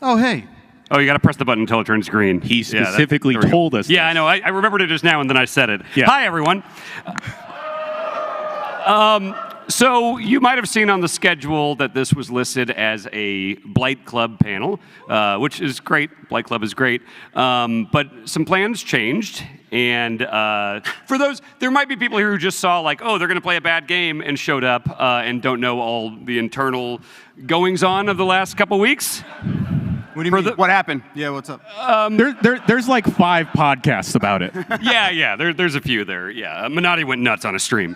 Oh, hey. Oh, you got to press the button until it turns green. He specifically told us. Yeah, I know. I remembered it just now, and then I said it. Yeah. Hi, everyone. So you might have seen on the schedule that this was listed as a Blight Club panel, which is great. Blight Club is great. But some plans changed. And for those, there might be people here who just saw like, oh, they're going to play a bad game and showed up and don't know all the internal goings-on of the last couple weeks. What do you mean? What happened? Yeah, what's up? There's like 5 podcasts about it. Yeah. There's a few there. Yeah, Minotti went nuts on a stream.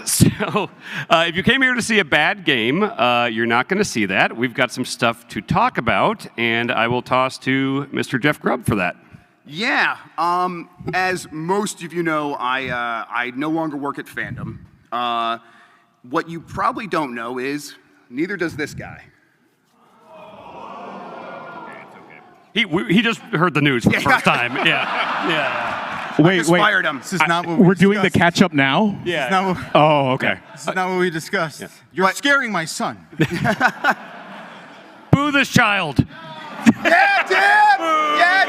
So, if you came here to see a bad game, you're not going to see that. We've got some stuff to talk about, and I will toss to Mr. Jeff Grubb for that. Yeah. As most of you know, I no longer work at Fandom. What you probably don't know is neither does this guy. He just heard the news for the first time. Yeah. Wait. Fired him. This is not what we We're doing the discussed. catch up now? Yeah. Oh, okay. This is not what we discussed. Yeah. You're scaring my son. Boo this child. Yeah, Tim! Yeah,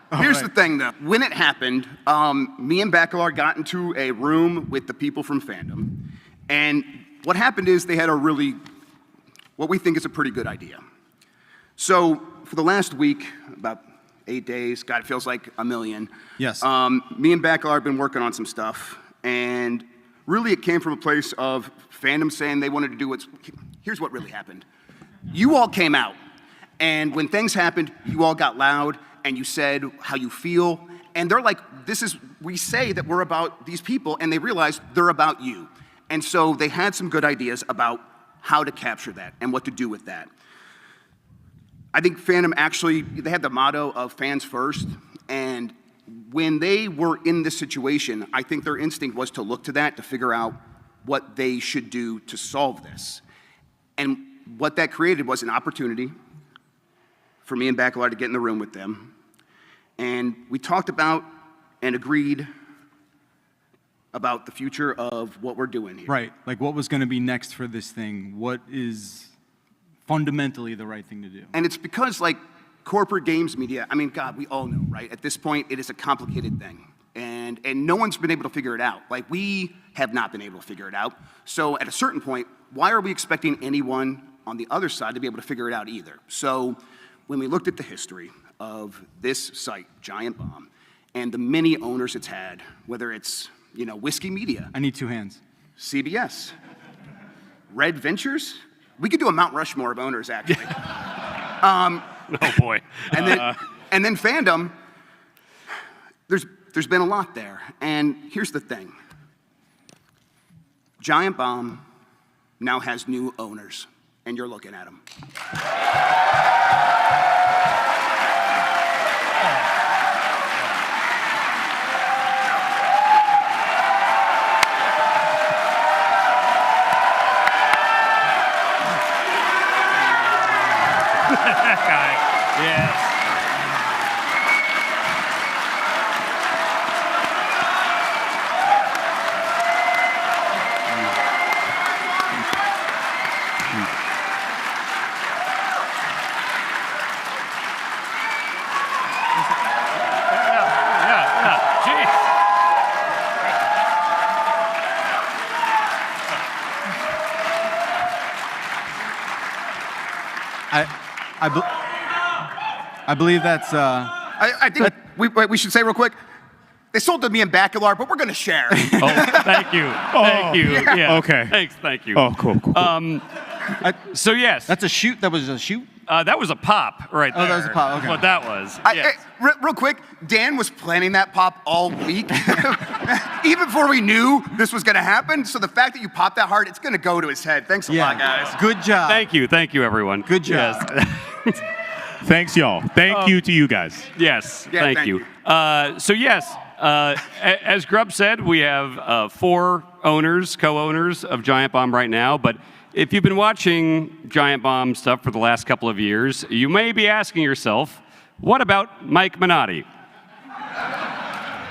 Tim! Here's the thing, though. When it happened, me and Bacalar got into a room with the people from Fandom. And what happened is they had what we think is a pretty good idea. So for the last week, about 8 days, God, it feels like a million. Yes. Me and Bacalar have been working on some stuff. And really it came from a place of Fandom saying they wanted to do here's what really happened. You all came out. And when things happened, you all got loud. And you said how you feel, and they're like, we say that we're about these people, and they realize they're about you. And so they had some good ideas about how to capture that and what to do with that. I think Fandom they had the motto of fans first, and when they were in this situation, I think their instinct was to look to that to figure out what they should do to solve this. And what that created was an opportunity for me and Bacalar to get in the room with them. And we talked about and agreed about the future of what we're doing here. Right. Like what was going to be next for this thing? What is fundamentally the right thing to do? And it's because like corporate games media, I mean, God, we all know, right? At this point, it is a complicated thing. And no one's been able to figure it out. Like we have not been able to figure it out. So at a certain point, why are we expecting anyone on the other side to be able to figure it out either? So when we looked at the history of this site, Giant Bomb, and the many owners it's had, whether it's, Whiskey Media. I need 2 hands. CBS. Red Ventures. We could do a Mount Rushmore of owners, actually. Oh, boy. And then Fandom, there's been a lot there. And here's the thing. Giant Bomb now has new owners, and you're looking at them. That guy. Yes. Yeah. Jeez. I believe that's. I think we should say real quick. They sold to me and Bacalar, but we're going to share. Oh, thank you. Thank you. Yeah. Okay. Thanks. Thank you. Oh, cool. So yes. That's a shoot. That was a shoot. That was a pop right there. Oh, that was a pop, okay. What that was. Yes. Real quick, Dan was planning that pop all week, even before we knew this was going to happen. So the fact that you popped that hard, it's going to go to his head. Thanks a lot, guys. Good job. Thank you, everyone. Good job. Yes. Thanks, y'all. Thank you to you guys. Yes, Yeah, thank thank you. you. So yes, as Grubb said, we have 4 owners, co-owners of Giant Bomb right now. But if you've been watching Giant Bomb stuff for the last couple of years, you may be asking yourself, what about Mike Minotti?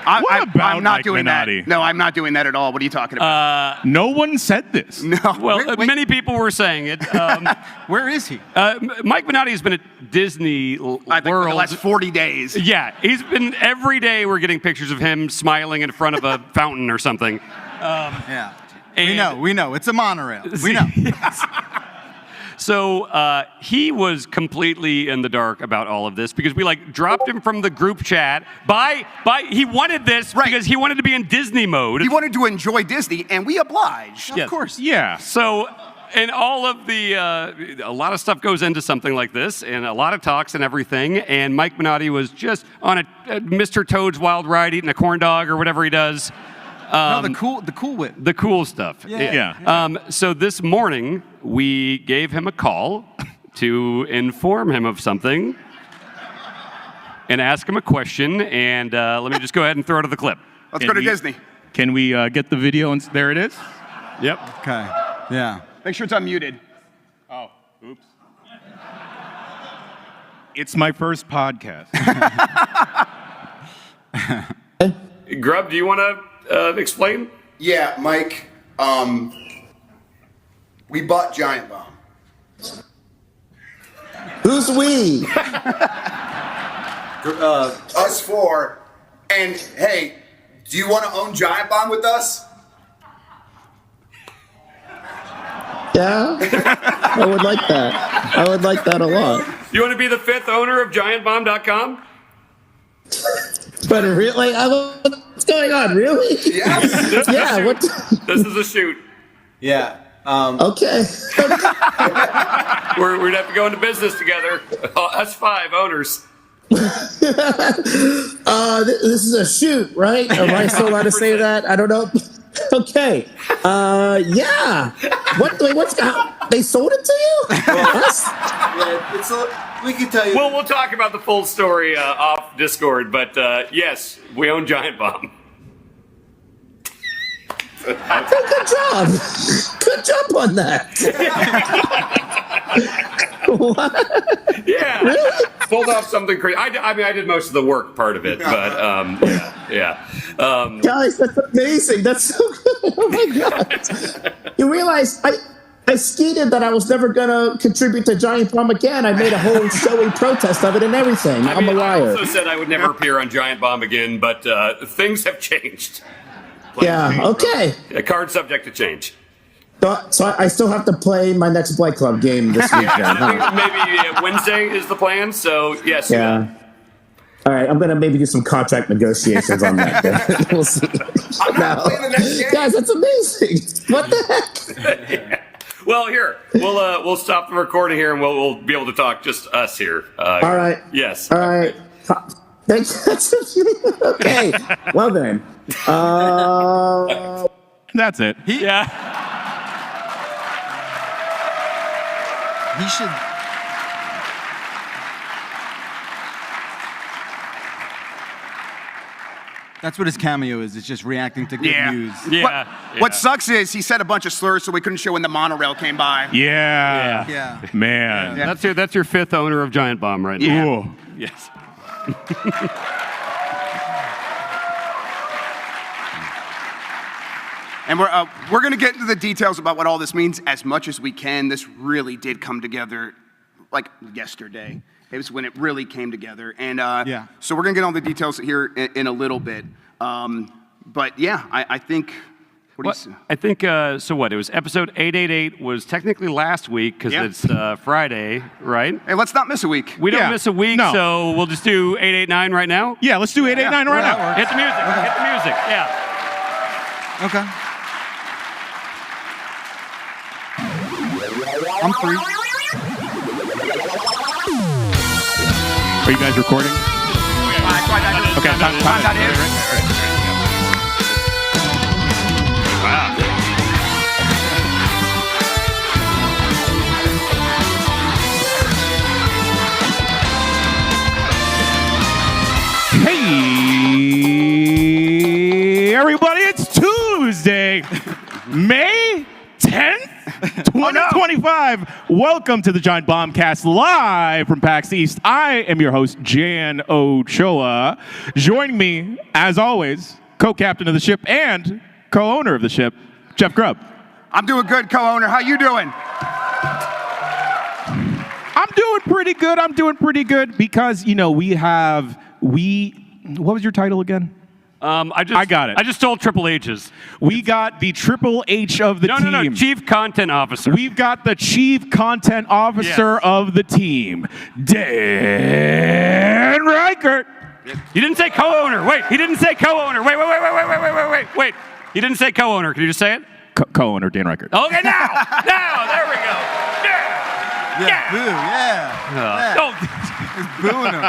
What about I'm not Mike doing Minotti? that. No, I'm not doing that at all. What are you talking about? No one said this. No. Well, Wait. many people were saying it. Where is he? Mike Minotti has been at Disney World. I think for the last 40 days. Yeah, he's been every day. We're getting pictures of him smiling in front of a fountain or something. Yeah. And- We know. It's a monorail. We know. So he was completely in the dark about all of this because we dropped him from the group chat. He wanted this Right. because he wanted to be in Disney mode. He wanted to enjoy Disney, and we obliged. Yes. Of course. Yeah. So, and all of the, a lot of stuff goes into something like this, and a lot of talks and everything. And Mike Minotti was just on a Mr. Toad's Wild Ride eating a corn dog or whatever he does. No, the cool whip. The cool stuff. Yeah. So this morning, we gave him a call to inform him of something and ask him a question. And let me just go ahead and throw it to the clip. Let's go to Disney. Can we get the video? And there it is. Yep. Okay. Yeah. Make sure it's unmuted. Oh, oops. It's my first podcast. Grub, do you want to explain? Yeah, Mike, we bought Giant Bomb. Who's we? Us four. And hey, do you want to own Giant Bomb with us? Yeah, I would like that. I would like that a lot. You want to be the 5th owner of GiantBomb.com? But really, what's going on? Really? Yes. Yeah. What? This is a shoot. Yeah. Okay. We'd have to go into business together. Us 5 owners. This is a shoot, right? Am I still allowed to say that? I don't know. Okay. Yeah. What's they sold it to you? Us? Yeah, we can tell you. Well, we'll talk about the full story off Discord, but yes, we own Giant Bomb. Good job. Good job on that. What? Yeah. Really? Pulled off something crazy. I mean, I did most of the work part of it, but yeah. Guys, that's amazing. That's so good. Oh my God. You realize I skated that I was never going to contribute to Giant Bomb again. I made a whole showy protest of it and everything. I'm a I liar. also said I would never appear on Giant Bomb again, but things have changed. Yeah, okay. A card subject to change. So I still have to play my next Blight Club game this weekend. I Huh? think maybe Wednesday is the plan, so yes. Yeah. All right, I'm going to maybe do some contract negotiations on that. Then. We'll see. I'm not playing the next game. Guys, that's amazing. What the heck? Well, here we'll stop the recording here, and we'll be able to talk just us here. All right. Yes. All right. That's okay. Well then. That's it. Yeah. He should. That's what his cameo is. It's just reacting to good news. Yeah. What sucks is he said a bunch of slurs, so we couldn't show when the monorail came by. Yeah. Yeah. Man. That's your 5th owner of Giant Bomb right now. Ooh. Yes. And we're going to get into the details about what all this means as much as we can. This really did come together like yesterday. It was when it really came together. And Yeah. so we're going to get all the details here in a little bit. But yeah, I think... What do you say? I think, so what, it was episode 888 was technically last week because Yeah. it's Friday, right? Hey, let's not miss a week. We don't Yeah. miss a week, No. so we'll just do 889 right now. Yeah, let's do 889 right that now. works. Hit the music, hit the music, yeah. Okay. I'm free. Are you guys recording? Okay, time. Wow. Hey, everybody, it's Tuesday, May 10th, 125. Welcome to the Giant Bombcast live from PAX East. I am your host, Jan Ochoa. Joining me, as always, co-captain of the ship and co-owner of the ship, Jeff Grubb. I'm doing good, co-owner. How you doing? I'm doing pretty good because, you know, what was your title again? I got it. I just stole Triple H's. We got the Triple H of the team. No, Chief Content Officer. We've got the Chief Content Officer of the team, Dan Reichert. You didn't say co-owner. Wait, he didn't say co-owner. Wait. He didn't say co-owner. Can you just say it? Co-owner, Dan Reichert. Okay, now, there we go. Yeah, boo, yeah. It's booing him.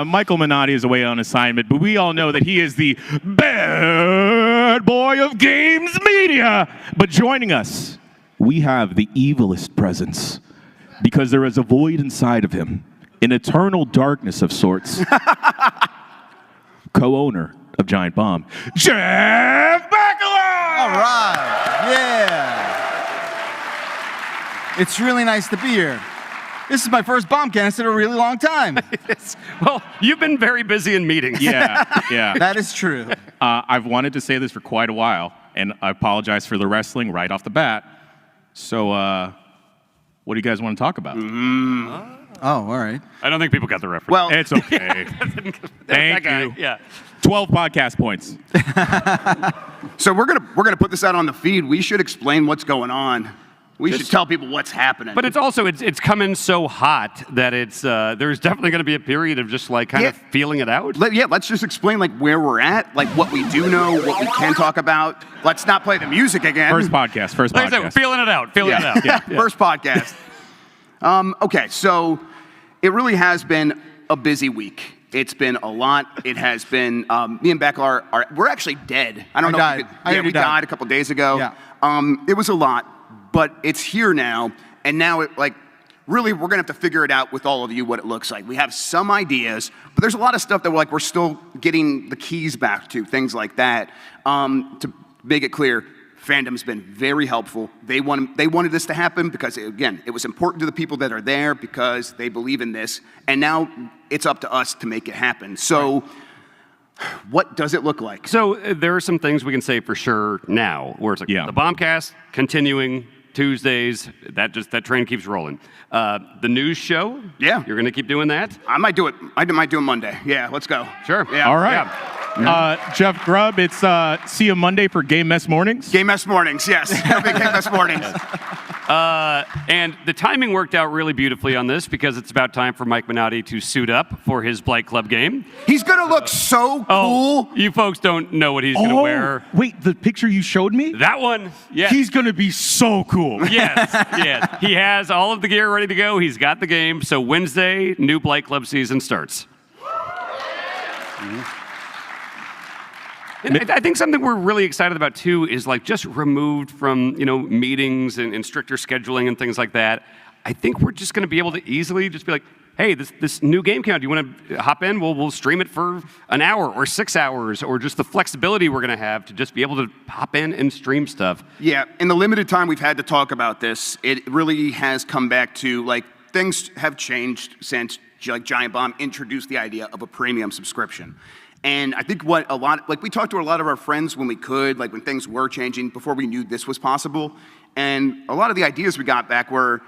Michael Minotti is away on assignment, but we all know that he is the bad boy of games media. But joining us, we have the evilest presence because there is a void inside of him, an eternal darkness of sorts. Co-owner of Giant Bomb, Jeff Bacala! All right, yeah. It's really nice to be here. This is my first Bombcast in a really long time. Well, you've been very busy in meetings. Yeah. That is true. I've wanted to say this for quite a while, and I apologize for the wrestling right off the bat. So, what do you guys want to talk about? Oh, all right. I don't think people got the reference. Well, It's okay. Thank you. Yeah. 12 podcast points. so we're gonna put this out on the feed. We should explain what's going on. We should tell people what's happening. But it's also it's coming so hot that it's there's definitely going to be a period of just like kind of feeling it out. Let's just explain like where we're at, like what we do know, what we can talk about. Let's not play the music again. First podcast. Like I said, we're feeling it out. Yeah. First podcast. Okay, so it really has been a busy week. It's been a lot. It has been me and Beck we're actually dead. I don't know. Died. We died a couple days ago. Yeah. It was a lot. But it's here now, and now really we're gonna have to figure it out with all of you what it looks like. We have some ideas, but there's a lot of stuff that we're still getting the keys back to, things like that. To make it clear, fandom's been very helpful. They wanted this to happen because again, it was important to the people that are there because they believe in this, and now it's up to us to make it happen. So. What does it look like? So there are some things we can say for sure now, where it's like the Bombcast continuing Tuesdays. That train keeps rolling. The news show. Yeah, you're gonna keep doing that. I might do it. I might do it Monday. Yeah, let's go. Sure. Yeah. All right. Yeah. Jeff Grubb, it's see you Monday for Game Mess Mornings. Game Mess Mornings, yes. Game Mess Mornings. And the timing worked out really beautifully on this because it's about time for Mike Minotti to suit up for his Blight Club game. He's gonna look so cool. You folks don't know what he's gonna wear. Wait, the picture you showed me? That one, yeah. He's gonna be so cool. Yes. He has all of the gear ready to go. He's got the game. So Wednesday, new Blight Club season starts. And I think something we're really excited about too is like just removed from meetings and stricter scheduling and things like that. I think we're just going to be able to easily just be like, hey, this new game came out. Do you want to hop in? We'll stream it for an hour or 6 hours, or just the flexibility we're going to have to just be able to hop in and stream stuff. Yeah, in the limited time we've had to talk about this, it really has come back to like things have changed since like Giant Bomb introduced the idea of a premium subscription. And I think we talked to a lot of our friends when we could, like when things were changing before we knew this was possible. And a lot of the ideas we got back were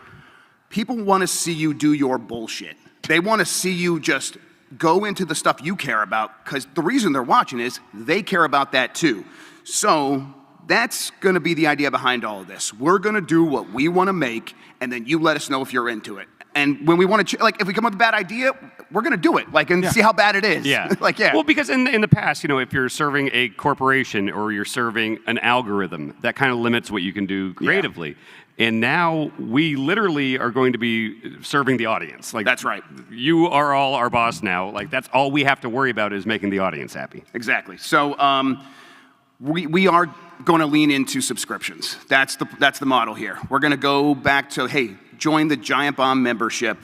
people want to see you do your bullshit. They want to see you just go into the stuff you care about because the reason they're watching is they care about that too. So that's going to be the idea behind all of this. We're going to do what we want to make, and then you let us know if you're into it. And when we want to, if we come up with a bad idea, we're going to do it, and see how bad it is. Yeah. Well, because in the past, if you're serving a corporation or you're serving an algorithm, that kind of limits what you can do creatively. Yeah. And now we literally are going to be serving the audience. That's right. You are all our boss now. That's all we have to worry about is making the audience happy. Exactly. So we are going to lean into subscriptions. That's the model here. We're going to go back to, hey, join the Giant Bomb membership,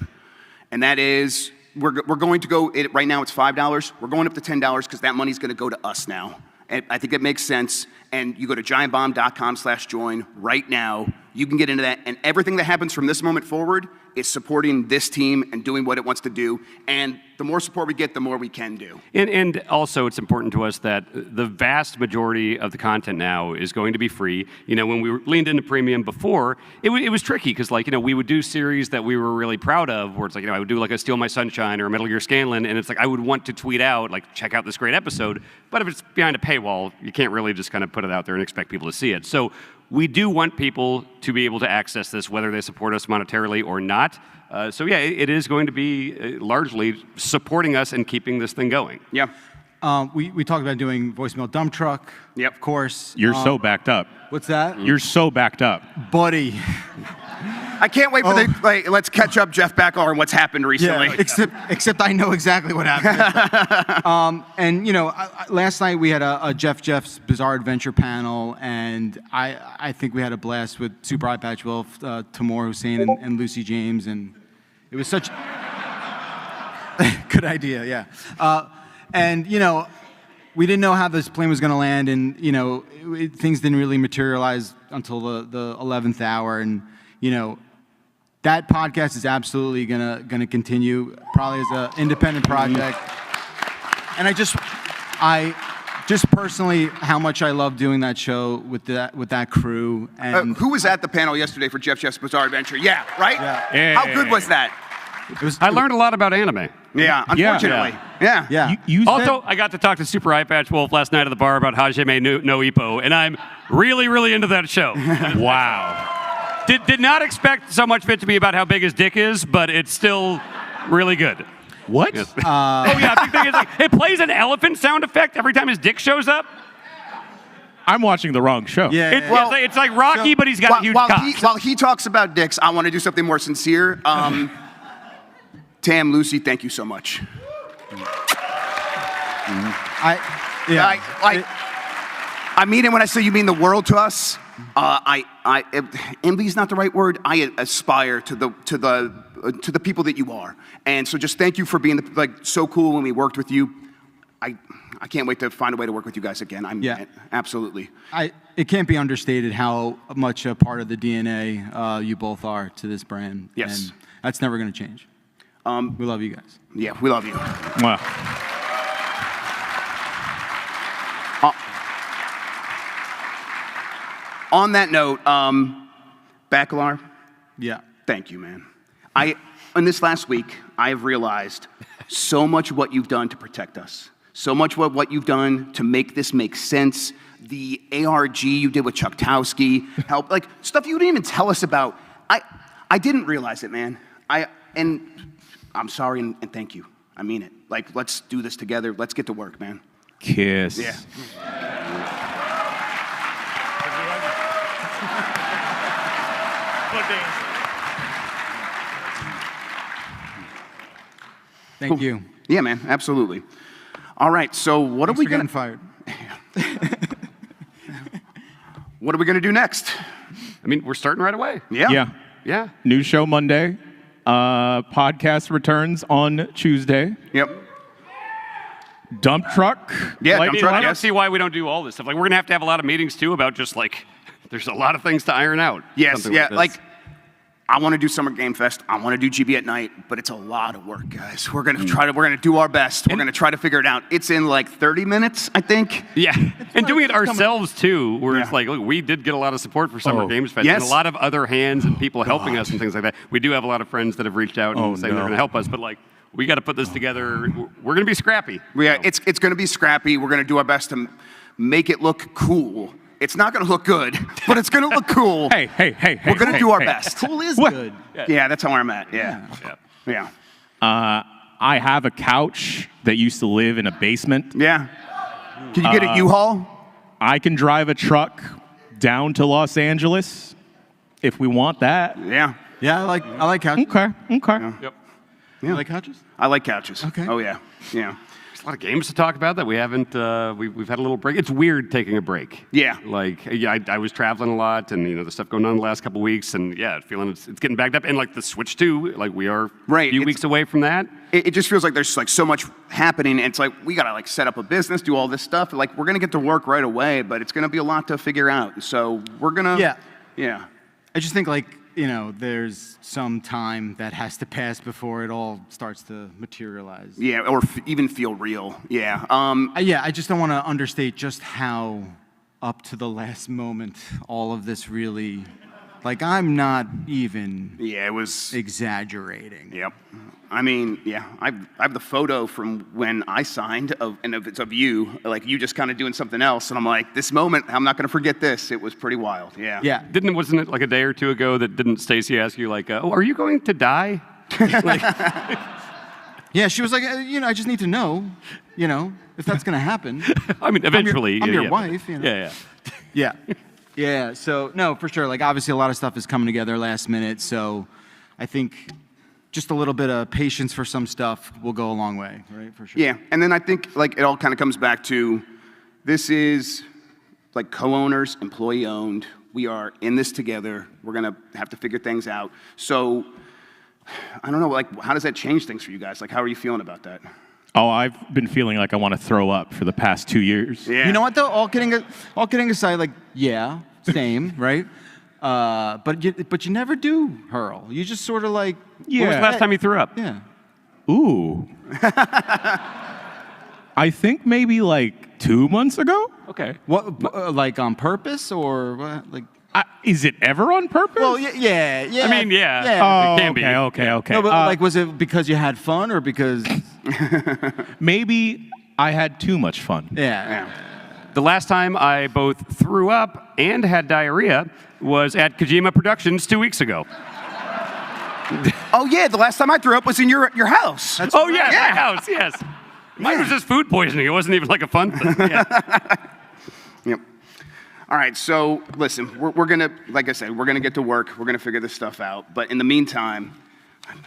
and that is we're going to go. Right now it's $5. We're going up to $10 because that money's going to go to us now. And I think it makes sense. And you go to giantbomb.com/join right now. You can get into that, and everything that happens from this moment forward is supporting this team and doing what it wants to do. And the more support we get, the more we can do. And also, it's important to us that the vast majority of the content now is going to be free. When we leaned into premium before, it was tricky because, we would do series that we were really proud of, where it's I would do a Steal My Sunshine or a Metal Gear Scanlan, and it's I would want to tweet out, check out this great episode. But if it's behind a paywall, you can't really just kind of put it out there and expect people to see it. So we do want people to be able to access this, whether they support us monetarily or not. It is going to be largely supporting us and keeping this thing going. Yeah. We talked about doing voicemail dump truck. Yep. Of course. You're so backed up. What's that? You're so backed up. Buddy. I can't wait for let's catch up Jeff Beckler and what's happened recently. Yeah, except I know exactly what happened. Last night we had a Jeff's Bizarre Adventure panel, and I think we had a blast with Super Eye Patch Wolf, Tamor Hussein, and Lucy James, and it was such good idea, yeah. We didn't know how this plane was going to land, and things didn't really materialize until the 11th hour, and that podcast is absolutely gonna continue, probably as an independent project. And I just personally, how much I love doing that show with that crew. And who was at the panel yesterday for Jeff's Bizarre Adventure? Yeah, right? Yeah. How good was that? I learned a lot about anime. Yeah, unfortunately. Yeah. Also, I got to talk to Super Eye Patch Wolf last night at the bar about Hajime no Ippo, and I'm really, really into that show. Wow. Did not expect so much of it to be about how big his dick is, but it's still really good. What? Yes. Big thing is it plays an elephant sound effect every time his dick shows up. I'm watching the wrong show. Yeah. It's like Rocky, but he's got a huge cock. While he talks about dicks, I want to do something more sincere. Tam, Lucy, thank you so much. I mean it when I say you mean the world to us. Envy is not the right word. I aspire to the people that you are, and so just thank you for being so cool when we worked with you. I can't wait to find a way to work with you guys again. Absolutely. It can't be understated how much a part of the DNA you both are to this brand. Yes. And that's never going to change. We love you guys. Yeah, we love you. Wow. On that note, Beckler, Yeah. thank you, man. In this last week, I have realized so much what you've done to protect us. So much what you've done to make this make sense. The ARG you did with Chuktowski, help, stuff you didn't even tell us about. I didn't realize it, man. And I'm sorry and thank you. I mean it. Let's do this together. Let's get to work, man. Kiss. Yeah. Thank you. Yeah, man, absolutely. All right, so what Thanks are we for gonna getting fired? What are we gonna do next? I mean, we're starting right away. Yeah. New show Monday. Podcast returns on Tuesday. Yep. Dump truck. Yeah, dump truck. I don't Yes. see why we don't do all this stuff. We're gonna have to have a lot of meetings too about just there's a lot of things to iron out. Yes. Something Yeah. this. I want to do Summer Game Fest. I want to do GB at night, but it's a lot of work, guys. We're gonna do our best. We're gonna try to figure it out. It's in 30 minutes, I think. Yeah, and doing it ourselves too, where it's Yeah. look, we did get a lot of support for Summer Games Fest, yes. and a lot of other hands and people helping us and things like that. We do have a lot of friends that have reached out and saying they're going to help us, but we got to put this together. We're going to be scrappy. Yeah, it's going to be scrappy. We're going to do our best to make it look cool. It's not going to look good, but it's going to look cool. Hey. We're going to do our best. Cool is What? good. Yeah, that's how I'm at. Yeah. I have a couch that used to live in a basement. Yeah. Can you get a U-Haul? I can drive a truck down to Los Angeles if we want that. Yeah. Yeah, I like couches. Okay. Yep. You like couches? I like couches. Okay. Oh, yeah. Yeah. There's a lot of games to talk about that we haven't. We've had a little break. It's weird taking a break. Yeah. I was traveling a lot, and the stuff going on the last couple of weeks, and feeling it's getting backed up. And the Switch 2, we are Right, a few weeks away from that. It just feels like there's so much happening, and it's we got to set up a business, do all this stuff. We're going to get to work right away, but it's going to be a lot to figure out. And so we're going to. Yeah. Yeah. I just think, like, you know, there's some time that has to pass before it all starts to materialize. Yeah, or even feel real. Yeah. Yeah, I just don't want to understate just how up to the last moment all of this really, like, I'm not even Yeah, it was. exaggerating. Yep. I mean, yeah, I have the photo from when I signed, and if it's of you, like you just kind of doing something else, and I'm like, this moment, I'm not going to forget this. It was pretty wild. Yeah. Yeah. Wasn't it like a day or two ago that didn't Stacy ask you like, oh, are you going to die? Like, Yeah, she was like, you know, I just need to know, you know, if that's going to happen. I mean, eventually. I'm your yeah. wife, you know. Yeah. Yeah. Yeah, so, no, for sure. Like, obviously, a lot of stuff is coming together last minute, so I think just a little bit of patience for some stuff will go a long way, right? For sure. Yeah, and then I think like it all kind of comes back to this is like co-owners, employee-owned. We are in this together. We're gonna have to figure things out. So I don't know, like, how does that change things for you guys? Like, how are you feeling about that? Oh, I've been feeling like I want to throw up for the past 2 years. Yeah. You know what, though? All kidding aside, like, yeah, same, right? But you never do hurl. You just sort of like, When was the last time you threw up? yeah. Ooh. I think maybe like 2 months ago. Okay. What, like on purpose or what? Like? Is it ever on purpose? Well, yeah. I mean, yeah. Yeah. It can be. Okay. No, but like, was it because you had fun or because? Maybe I had too much fun. Yeah. The last time I both threw up and had diarrhea was at Kojima Productions 2 weeks ago. Oh yeah, the last time I threw up was in your house. Oh, yeah, my house, yes. Mine was just food poisoning. It wasn't even like a fun thing. Yeah. Yep. All right, so listen, we're gonna, like I said, we're gonna get to work. We're gonna figure this stuff out. But in the meantime,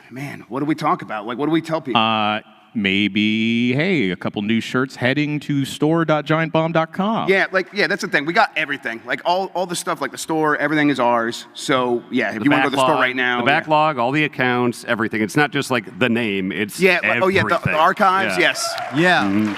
man, what do we talk about? Like, what do we tell people? Maybe, hey, a couple new shirts heading to store.giantbomb.com. Yeah, that's the thing. We got everything. Like all the stuff, like the store, everything is ours. So yeah, if you want to go to the store right now, The backlog, all the accounts, everything. It's not just like the name. It's yeah. everything. Oh yeah, the archives. Yeah. Yes. Yeah.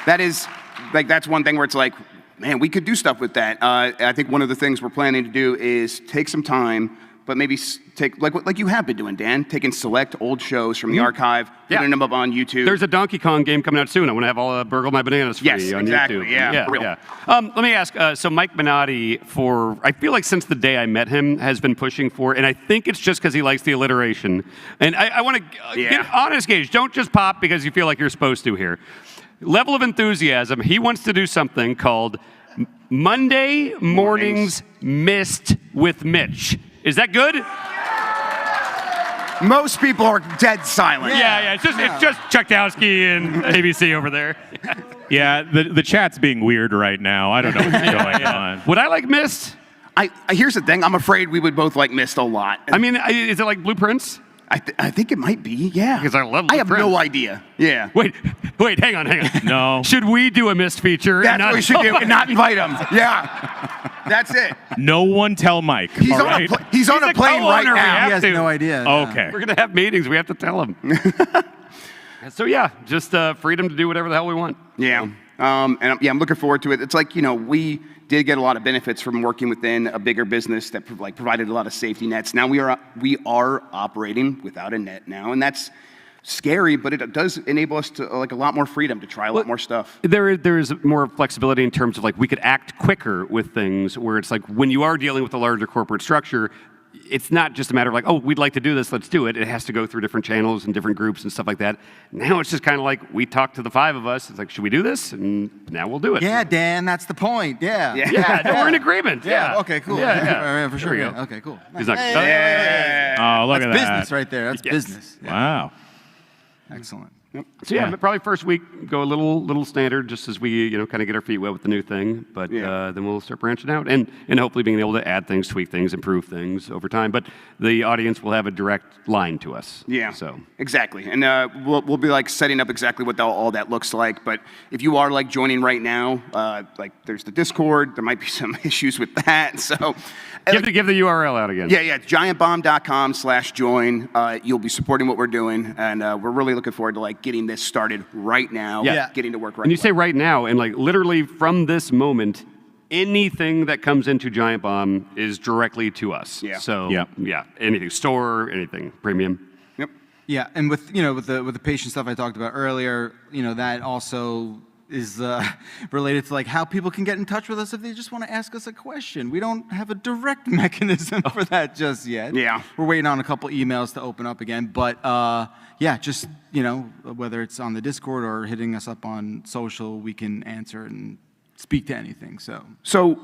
That is, like, that's one thing where it's like, man, we could do stuff with that. I think one of the things we're planning to do is take some time, but maybe take, like you have been doing, Dan, taking select old shows from the archive, putting them up on YouTube. There's a Donkey Kong game coming out soon. I want to have all Burgle My Bananas free Yes, on exactly, YouTube. yeah, real. Yeah. Let me ask, so Mike Minotti, I feel like since the day I met him, has been pushing for, and I think it's just because he likes the alliteration. And I want to get honest gauge. Don't just pop because you feel like you're supposed to here. Level of enthusiasm, he wants to do something called Monday Mornings Missed with Mitch. Is that good? Most people are dead silent. Yeah. It's just Chuckowski and ABC over there. Yeah, the chat's being weird right now. I don't know what's going on. Would I like Mist? Here's the thing. I'm afraid we would both like Mist a lot. I mean, is it like Blueprints? I think it might be. Yeah. Because I love I have no Blueprints. idea. Yeah. Wait, hang on. No. Should we do a Mist feature? That's what we should do, and not invite him. Yeah. That's it. No one tell Mike. He's all on right? he's on He's a a plane right co-owner, we now. have He has to. no idea. Okay. We're going to have meetings. We have to tell him. So, yeah, just freedom to do whatever the hell we want. Yeah. I'm looking forward to it. It's like, we did get a lot of benefits from working within a bigger business that provided a lot of safety nets. Now we are operating without a net now, and that's scary, but it does enable us to like a lot more freedom to try a lot more stuff. There is more flexibility in terms of like we could act quicker with things where it's like when you are dealing with a larger corporate structure, it's not just a matter of like, oh, we'd like to do this, let's do it. It has to go through different channels and different groups and stuff like that. Now it's just kind of like we talk to the five of us. It's like, should we do this? And now we'll do it. Yeah, Dan, that's the point. Yeah. Yeah, no, we're in agreement. Yeah. Okay, cool. Yeah. For sure. There we go. Yeah. Okay, cool. He's like, Oh, look That's at that. business right there. That's Yes. business. Wow. Excellent. So yeah, probably first week go a little standard, just as we kind of get our feet wet with the new thing. But then we'll start branching out and hopefully being able to add things, tweak things, improve things over time. But the audience will have a direct line to us. Yeah. So exactly, and we'll be like setting up exactly what all that looks like. But if you are like joining right now, like there's the Discord. There might be some issues with that. So give the URL out again. Yeah, giantbomb.com/join. You'll be supporting what we're doing, and we're really looking forward to like getting this started right now. Yeah. Getting to work right. And you away. say right now, and like literally from this moment, anything that comes into Giant Bomb is directly to us. Yeah. So Yeah. anything, store, anything, premium. Yep. Yeah, and with the patient stuff I talked about earlier, that also is related to like how people can get in touch with us if they just want to ask us a question. We don't have a direct mechanism for that just yet. Yeah. We're waiting on a couple emails to open up again, but yeah, just whether it's on the Discord or hitting us up on social, we can answer and speak to anything. So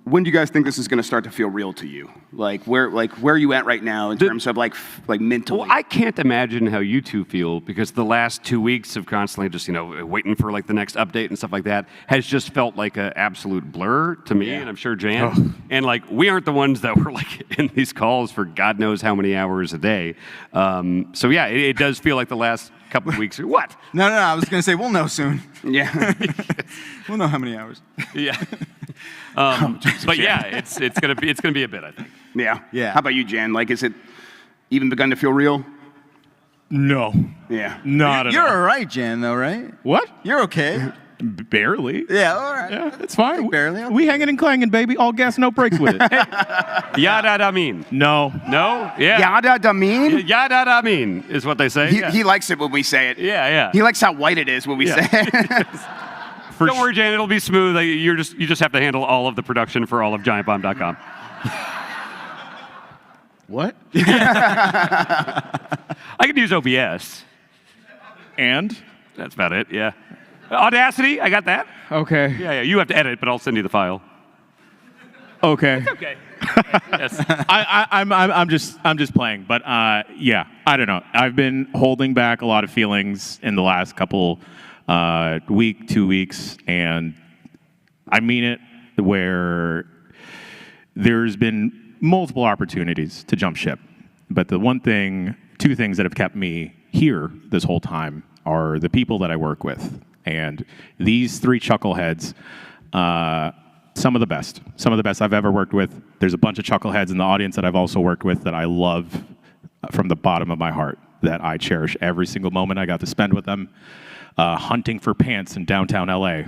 when do you guys think this is going to start to feel real to you? Where are you at right now in terms of like mentally? Well, I can't imagine how you two feel because the last 2 weeks of constantly just waiting for like the next update and stuff like that has just felt like an absolute blur to me, and I'm sure Jan. And like we aren't the ones that were like in these calls for God knows how many hours a day. So yeah, it does feel like the last couple of weeks. What? No, I was going to say we'll know soon. Yeah. We'll know how many hours. Yeah. But yeah, it's gonna be a bit, I think. Yeah. Yeah. How about you, Jan? Like, is it even begun to feel real? No. Yeah. Not at You're all. all right, Jan, though, right? What? You're okay. Barely. Yeah, all right. Yeah, it's fine. Barely. We hanging and clanging, baby. All gas, no brakes with it. Yada da mean. No. No? Yeah. Yada da mean? Yada da mean is what they say. He likes it when we say it. Yeah. He likes how white it is when we say it. Don't worry, Jan. It'll be smooth. You just have to handle all of the production for all of GiantBomb.com. What? I could use OBS. And? That's about it. Yeah. Audacity. I got that. Okay. Yeah. You have to edit, but I'll send you the file. Okay. Okay. Yes. I'm just playing, but yeah, I don't know. I've been holding back a lot of feelings in the last couple 2 weeks, and I mean it. Where there's been multiple opportunities to jump ship, but the two things that have kept me here this whole time are the people that I work with, and these three chuckleheads. Some of the best I've ever worked with. There's a bunch of chuckleheads in the audience that I've also worked with that I love from the bottom of my heart, that I cherish every single moment I got to spend with them, hunting for pants in downtown LA.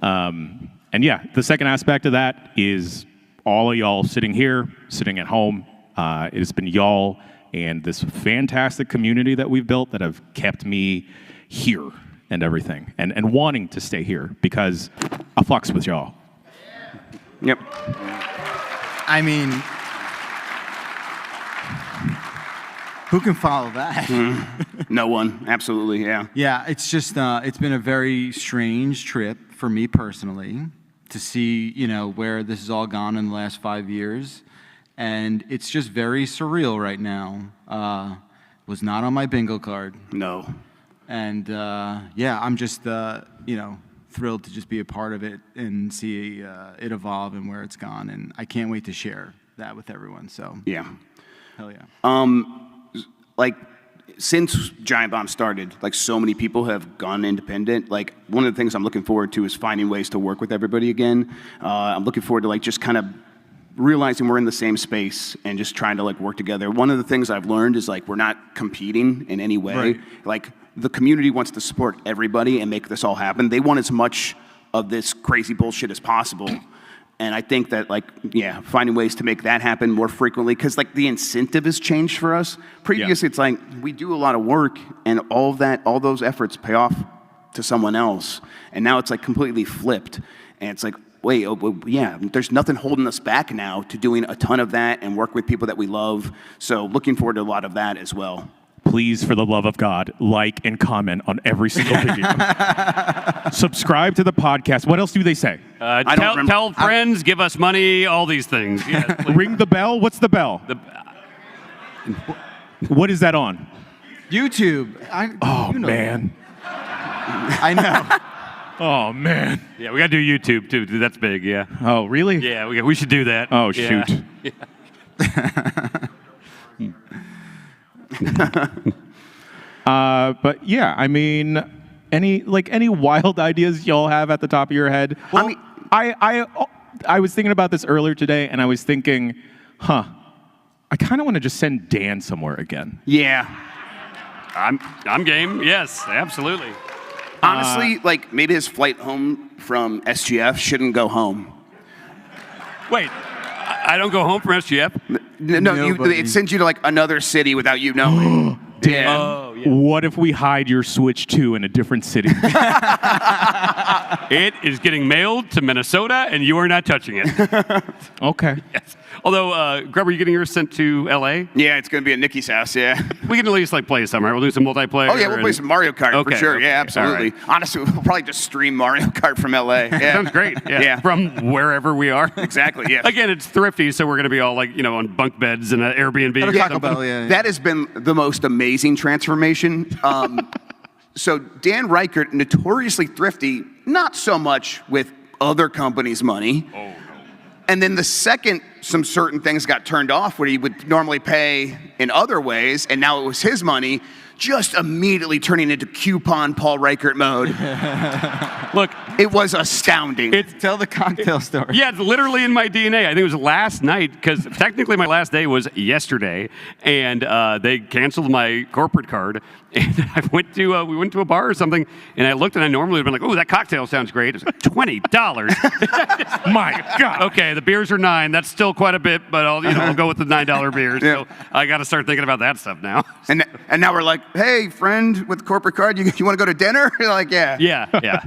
And yeah, the second aspect of that is all of y'all sitting here, sitting at home. It has been y'all and this fantastic community that we've built that have kept me here and everything, and wanting to stay here because I fucks with y'all. Yep. I mean, who can follow that? No one. Absolutely. Yeah. Yeah, it's just, it's been a very strange trip for me personally to see, where this has all gone in the last 5 years. And it's just very surreal right now. Was not on my bingo card. No. And yeah, I'm just, thrilled to just be a part of it and see it evolve and where it's gone. And I can't wait to share that with everyone. So Yeah. hell yeah. Like, since Giant Bomb started, like, so many people have gone independent. Like, one of the things I'm looking forward to is finding ways to work with everybody again. I'm looking forward to, like, just kind of realizing we're in the same space and just trying to, like, work together. One of the things I've learned is, like, we're not competing in any way. Right. Like, the community wants to support everybody and make this all happen. They want as much of this crazy bullshit as possible. And I think that, like, yeah, finding ways to make that happen more frequently, because, like, the incentive has changed for us. Previously, It's like we do a lot of work, and all those efforts pay off to someone else. And now it's, like, completely flipped. And it's like, wait, yeah, there's nothing holding us back now to doing a ton of that and work with people that we love. So looking forward to a lot of that as well. Please, for the love of God, like and comment on every single video. Subscribe to the podcast. What else do they say? Tell friends, give us money, all these things. Yeah, Ring the bell. What's the bell? What is that on? YouTube. Man. I know. Oh, man. yeah, we got to do YouTube too. That's big. Yeah. Oh, really? Yeah, we should do that. Oh, Yeah. shoot. But yeah, I mean, any wild ideas y'all have at the top of your head? Well, I mean, I was thinking about this earlier today, and I was thinking, I kind of want to just send Dan somewhere again. Yeah. I'm game. Yes, absolutely. Honestly, like, maybe his flight home from SGF shouldn't go home. Wait, I don't go home from SGF? No, Nobody. it sends you to like another city without you knowing. Dan, Oh, yeah. what if we hide your Switch 2 in a different city? It is getting mailed to Minnesota, and you are not touching it. Okay. Yes. Although, Grub, are you getting yours sent to L.A.? Yeah, it's going to be at Nikki's house, yeah. We can at least like play some, right? We'll do some multiplayer. Oh, yeah, we'll play some Mario Kart for Okay, sure. okay, Yeah, absolutely. all right. Honestly, we'll probably just stream Mario Kart from LA. Yeah. Sounds great. Yeah. Yeah. From wherever we are. Exactly, yeah. Again, it's thrifty, so we're going to be all like, on bunk beds in an Airbnb. At or a Taco something. Bell, yeah. That has been the most amazing transformation. So Dan Reichert, notoriously thrifty, not so much with other companies' money. Oh, no. And then the second some certain things got turned off, where he would normally pay in other ways, and now it was his money, just immediately turning into coupon Paul Reichert mode. Look, It was astounding. Tell the cocktail story. yeah, it's literally in my DNA. I think it was last night, because technically my last day was yesterday, and they canceled my corporate card. And we went to a bar or something, and I looked, and I normally would have been like, "Oh, that cocktail sounds great." It's like $20. My God. Okay, the beers are $9. That's still quite a bit, but I'll go with the $9 beers. Yeah. So I got to start thinking about that stuff now. And now we're like, hey, friend with corporate card, you want to go to dinner? You're like, yeah. Yeah.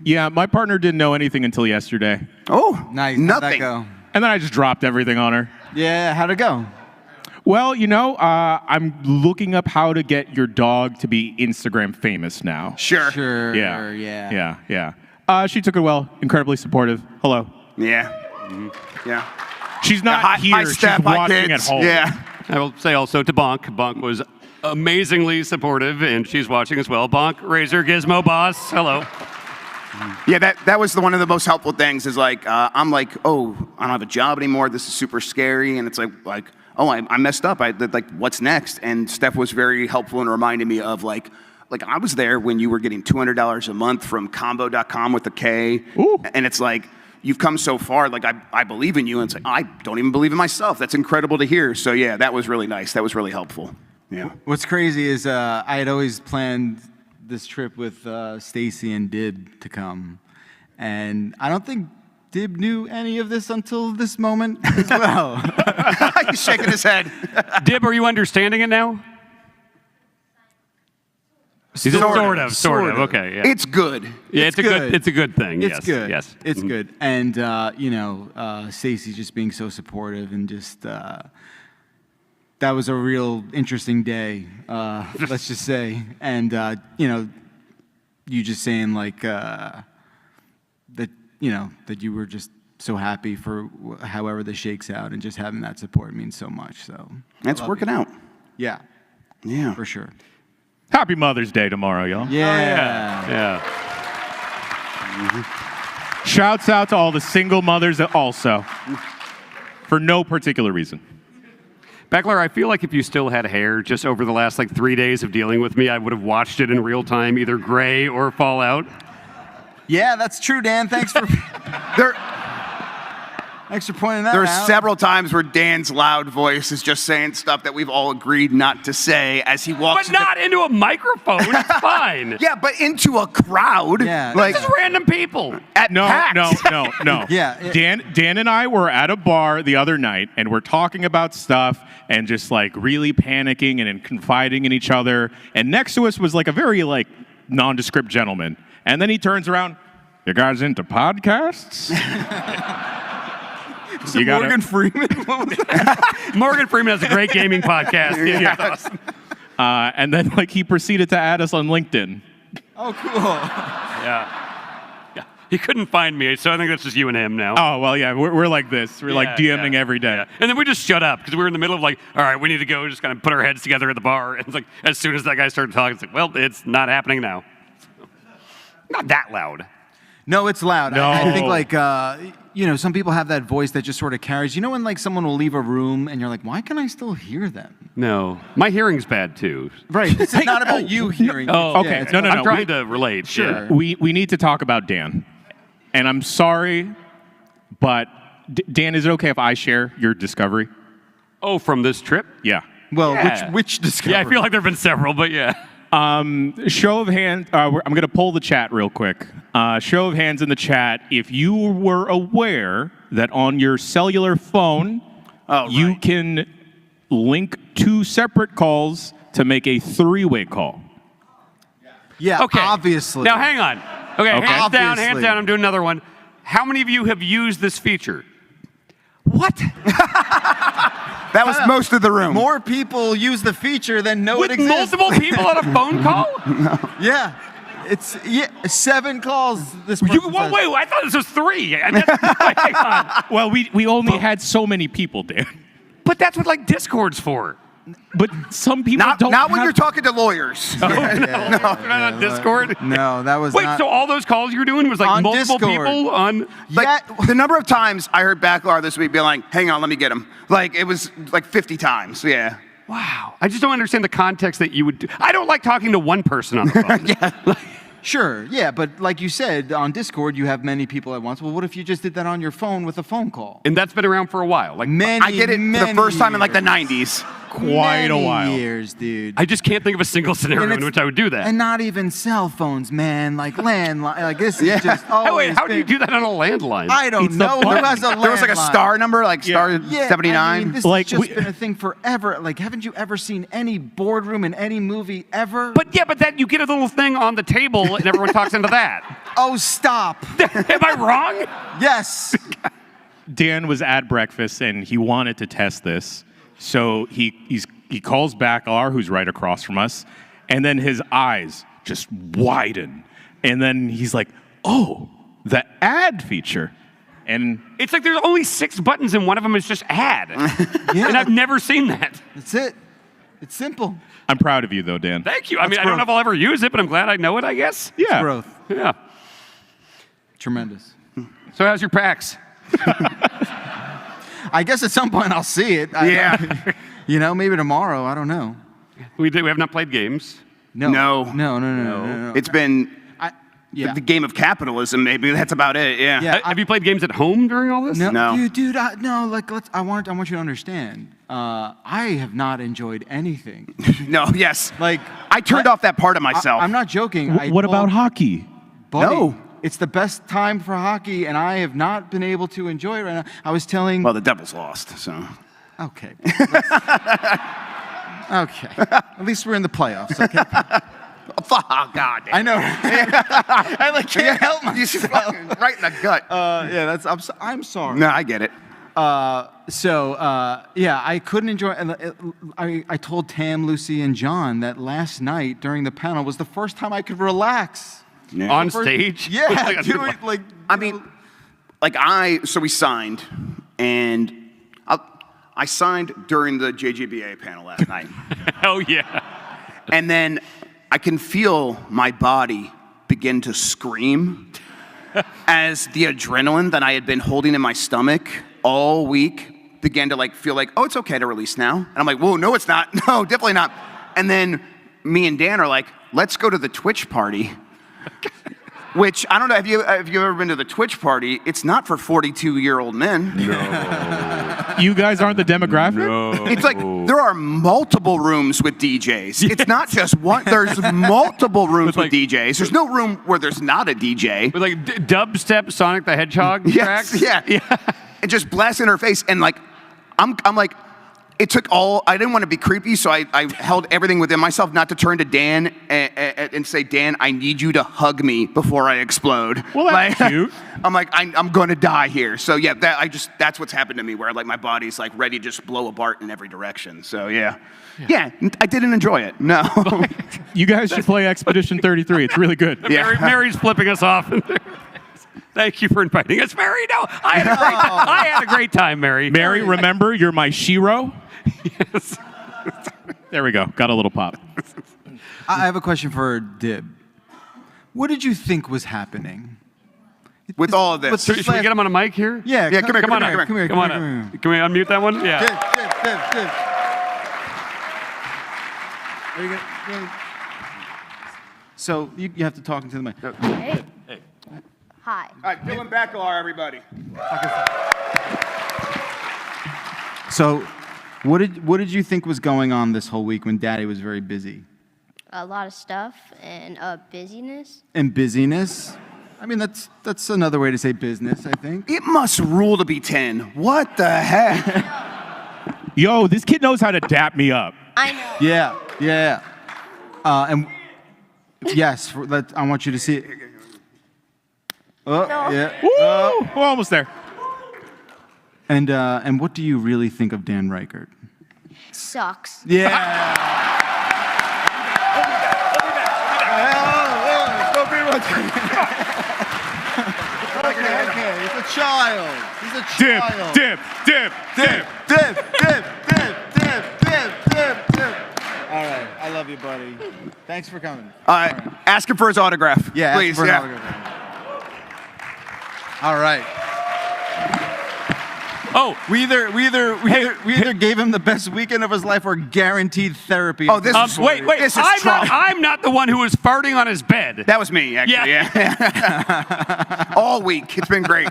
Yeah, my partner didn't know anything until yesterday. Oh, Nice. How'd nothing. that go? And then I just dropped everything on her. Yeah, how'd it go? Well, I'm looking up how to get your dog to be Instagram famous now. Sure. Sure. Yeah. She took it well. Incredibly supportive. Hello. Yeah. Yeah. She's not High here. step, She's high watching kids. at home. Yeah. I will say also to Bonk. Bonk was amazingly supportive, and she's watching as well. Bonk, Razor, Gizmo, Boss, hello. Yeah, that was one of the most helpful things is like, I'm like, oh, I don't have a job anymore. This is super scary. And it's like, oh, I messed up. Like, what's next? And Steph was very helpful in reminding me of like I was there when you were getting $200 a month from combo.com with a K. Ooh. And it's like, you've come so far. Like, I believe in you. And it's like, I don't even believe in myself. That's incredible to hear. So yeah, that was really nice. That was really helpful. Yeah. What's crazy is I had always planned this trip with Stacy and Dib to come, and I don't think Dib knew any of this until this moment as well. He's shaking his head. Dib, are you understanding it now? Sort of. Okay, yeah. It's good. Yeah, It's it's a good. good. It's a good thing. It's yes. good. Yes. It's Mhm. good. And Stacy just being so supportive and just that was a real interesting day. Let's just say, and you just saying like that that you were just so happy for however this shakes out, and just having that support means so much. So That's working out. yeah, Yeah. for sure. Happy Mother's Day tomorrow, y'all. Yeah. Yeah. Shouts out to all the single mothers also, for no particular reason. Beckler, I feel like if you still had hair just over the last 3 days of dealing with me, I would have watched it in real time, either gray or fall out. Yeah, that's true, Dan. Thanks for thanks for pointing that There are out. several times where Dan's loud voice is just saying stuff that we've all agreed not to say as he walks. But not into a microphone. It's fine. Yeah, but into a crowd. Yeah. Like Just random people. at No. Yeah, yeah. Dan and I were at a bar the other night, and we're talking about stuff and just really panicking and confiding in each other. And next to us was a very nondescript gentleman. And then he turns around, "You guys into podcasts?" You gotta- Morgan Freeman. What was that? Morgan Freeman has a great gaming podcast. Yeah. Awesome. And then he proceeded to add us on LinkedIn. Oh, cool. Yeah. He couldn't find me, so I think that's just you and him now. Oh, well, yeah, we're like this. We're Yeah, DMing yeah, every day. yeah. And then we just shut up because we were in the middle of all right, we need to go, just kind of put our heads together at the bar. And it's as soon as that guy started talking, it's well, it's not happening now. Not that loud. No, it's loud. No. I think some people have that voice that just sort of carries. You know when someone will leave a room and you're like, why can I still hear them? No. My hearing's bad too. Right. This is not about you hearing. Oh, okay. Yeah, it's No. I'm trying to relate. Sure. Yeah. We need to talk about Dan. And I'm sorry, but Dan, is it okay if I share your discovery? Oh, from this trip? Yeah. Well, Yeah. which discovery? Yeah, I feel like there have been several, but yeah. Show of hands. I'm going to poll the chat real quick. Show of hands in the chat if you were aware that on your cellular phone, you right. can link 2 separate calls to make a 3-way call. Yeah, Okay. obviously. Now, hang on. Okay, hands down, Obviously. I'm doing another one. How many of you have used this feature? What? That was most of the room. More people use the feature than know With it exists. multiple people on a phone call? Yeah. It's 7 calls this You, person whoa, says. wait, I thought this was 3. Wait, hang on. Well, we only had so many people, Dan. But that's what like Discord's for. But some people Not don't when have- you're talking to lawyers. You're not on Discord? No, that was Wait, not. so all those calls you were doing was like On multiple Discord. people on... Like, the number of times I heard Backlar this week be like, hang on, let me get him. Like, it was like 50 times, yeah. Wow. I just don't understand the context that you would do. I don't like talking to one person on the phone. Sure, yeah, but like you said, on Discord, you have many people at once. Well, what if you just did that on your phone with a phone call? And that's been around for a while. Like, Many, I did it for the many first time in like the years. 90s. Quite a Many while. years, dude. I just can't think of a single scenario And in it's- which I would do that. And not even cell phones, man. Like landline. Like this is just Oh, always wait, how do you been- do that on a landline? I don't It's the know. Who button. has a landline? There was like a star number, like star Yeah, 79. I mean, this Like, has just we- been a thing forever. Like, haven't you ever seen any boardroom in any movie ever? But that you get a little thing on the table and everyone talks into that. Oh, stop. Am I wrong? Yes. Dan was at breakfast and he wanted to test this. So he calls Backlar, who's right across from us, and then his eyes just widen. And then he's like, oh, the ad feature. And It's like there's only 6 buttons and one of them is just add. Yeah. And I've never seen that. That's it. It's simple. I'm proud of you, though, Dan. Thank you. I mean, That's I don't know growth. if I'll ever use it, but I'm glad I know it, I guess. Yeah. Growth. Yeah. Tremendous. So how's your PAX? I guess at some point I'll see it. Yeah. You know, maybe tomorrow. I don't know. We have not played games. No. It's been Yeah. the game of capitalism, maybe. That's about it, yeah. Yeah. Have you played games at home during all this? No. Dude. No. Like, I want you to understand. I have not enjoyed anything. No, yes. Like, I turned off that part of myself. I'm not joking. What about hockey? Buddy, No. It's the best time for hockey, and I have not been able to enjoy it right now. I was telling. Well, the Devils lost, so. Okay. Okay. At least we're in the playoffs. Okay. Oh, God. I know. I like can't help myself. Right in the gut. Yeah, I'm sorry. No, I get it. Yeah, I couldn't enjoy. I told Tam, Lucy, and John that last night during the panel was the first time I could relax. Yeah. On First- stage? Yeah, Like, dude. Like, I mean, so we signed, and I signed during the JGBA panel last night. Oh, yeah. And then I can feel my body begin to scream as the adrenaline that I had been holding in my stomach all week began to feel like, oh, it's okay to release now. And I'm like, whoa, no, it's not. No, definitely not. And then me and Dan are like, let's go to the Twitch party. Which, I don't know, have you ever been to the Twitch party? It's not for 42-year-old men. You guys aren't the demographic? It's like there are multiple rooms with DJs. It's not just one. There's multiple rooms with DJs. There's no room where there's not a DJ. With like dubstep Sonic the Hedgehog Yes, tracks? yeah. And just blast in her face. And I'm like, it took all, I didn't want to be creepy, so I held everything within myself not to turn to Dan and say, Dan, I need you to hug me before I explode. Well, that's cute. I'm like, I'm going to die here. So yeah, that's what's happened to me, where my body's ready to just blow apart in every direction. So yeah, I didn't enjoy it. No. You guys should play Expedition 33. It's really good. Yeah. Mary's flipping us off. Thank you for inviting us, Mary. No, I had a great time, Mary. Mary, remember, you're my Shiro. Yes. There we go. Got a little pop. I have a question for Dib. What did you think was happening? With all of this. Let's- Should we get him on a mic here? Yeah, Yeah, come here, Come on come up. here. Come on up. Can we unmute that one? Yeah. Dib. Are you gonna- So you have to talk into the mic. Hey. Hi. All right, Dylan Bacalar, everybody. So, what did you think was going on this whole week when Daddy was very busy? A lot of stuff and busyness. And busyness? I mean, that's another way to say business, I think. It must rule to be 10. What the heck? Yo, this kid knows how to dap me up. I know. Yeah. And yes, I want you to see it. Oh, No. yeah. Woo! We're almost there. And what do you really think of Dan Reichert? Sucks. Yeah. Okay. He's a child. Dip. All right. I love you, buddy. Thanks for coming. Ask him for his autograph. Yeah, please. ask for an autograph. All right. Oh, We either gave him the best weekend of his life or guaranteed therapy. Oh, this is wait. This is I'm not the one who was farting on his bed. That was me, actually. Yeah. All week. It's been great.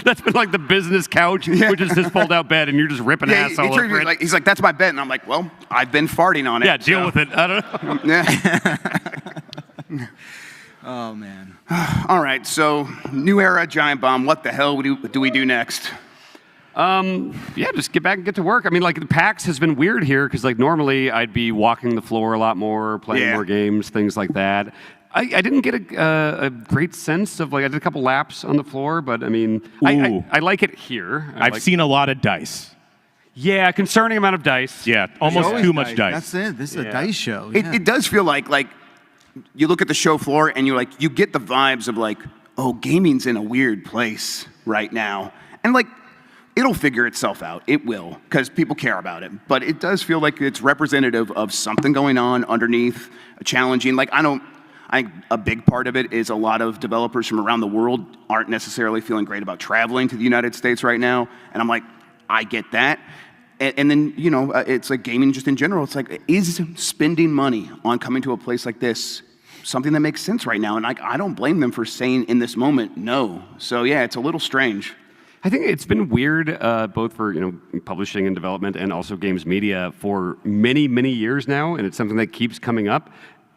That's been like the business couch, which is his fold-out bed, and you're just ripping ass all over it. He's like, that's my bed. And I'm like, well, I've been farting on it. Yeah, deal with it. I don't know. Yeah. Oh man. All right, so new era Giant Bomb. What the hell do we do next? Yeah, just get back and get to work. I mean, like, the PAX has been weird here because, like, normally I'd be walking the floor a lot more, playing more games, things like that. I didn't get a great sense of, like, I did a couple laps on the floor, but, I mean, I like it here. I've seen a lot of dice. Yeah, concerning amount of dice. Yeah, almost too much dice. That's it. This is a dice show. It does feel like you look at the show floor and you get the vibes of like, oh, gaming's in a weird place right now. And like, it'll figure itself out. It will, because people care about it. But it does feel like it's representative of something going on underneath, challenging. Like, I think a big part of it is a lot of developers from around the world aren't necessarily feeling great about traveling to the United States right now. And I'm like, I get that. And then, it's like gaming just in general. It's like, is spending money on coming to a place like this something that makes sense right now? And I don't blame them for saying in this moment, no. So yeah, it's a little strange. I think it's been weird, both for publishing and development, and also games media for many, many years now, and it's something that keeps coming up